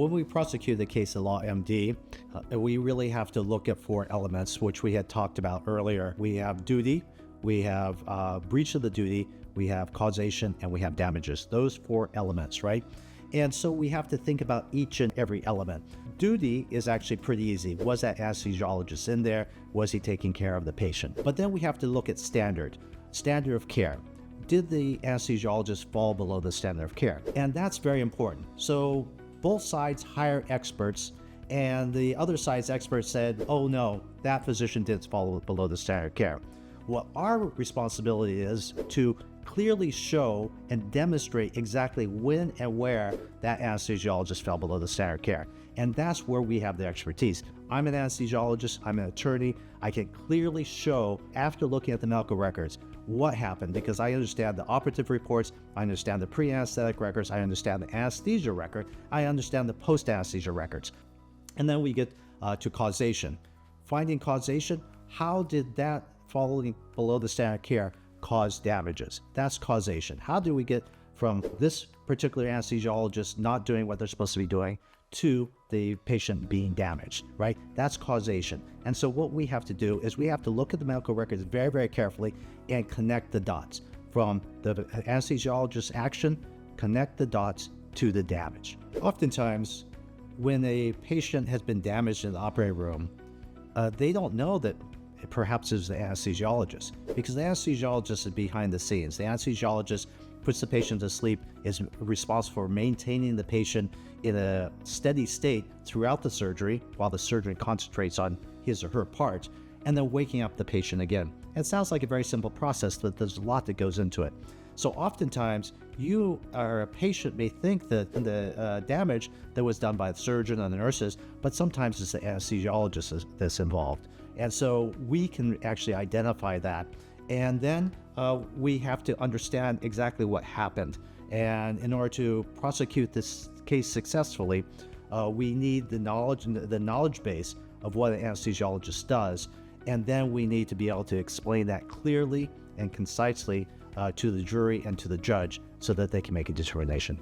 When we prosecute the case of law MD, we really have to look at 4 elements, which we had talked about earlier. We have duty, we have breach of the duty, we have causation, and we have damages. Those 4 elements, right? And so we have to think about each and every element. Duty is actually pretty easy. Was that anesthesiologist in there? Was he taking care of the patient? But then we have to look at standard of care. Did the anesthesiologist fall below the standard of care? And that's very important. So both sides hire experts, and the other side's experts said, oh no, that physician didn't fall below the standard of care. What our responsibility is to clearly show and demonstrate exactly when and where that anesthesiologist fell below the standard of care. And that's where we have the expertise. I'm an anesthesiologist, I'm an attorney. I can clearly show, after looking at the medical records, what happened, because I understand the operative reports, I understand the pre-anesthetic records, I understand the anesthesia record, I understand the post-anesthesia records. And then we get to causation. Finding causation, how did that falling below the standard of care cause damages? That's causation. How do we get from this particular anesthesiologist not doing what they're supposed to be doing to the patient being damaged, right? That's causation. And so what we have to do is we have to look at the medical records very, very carefully and connect the dots from the anesthesiologist's action, connect the dots to the damage. Oftentimes, when a patient has been damaged in the operating room, they don't know that perhaps it's the anesthesiologist, because the anesthesiologist is behind the scenes. The anesthesiologist puts the patient to sleep, is responsible for maintaining the patient in a steady state throughout the surgery while the surgeon concentrates on his or her part, and then waking up the patient again. It sounds like a very simple process, but there's a lot that goes into it. So oftentimes, you or a patient may think that the damage that was done by the surgeon and the nurses, but sometimes it's the anesthesiologist that's involved. And so we can actually identify that. And then we have to understand exactly what happened. And in order to prosecute this case successfully, we need the knowledge base of what an anesthesiologist does. And then we need to be able to explain that clearly and concisely to the jury and to the judge so that they can make a determination.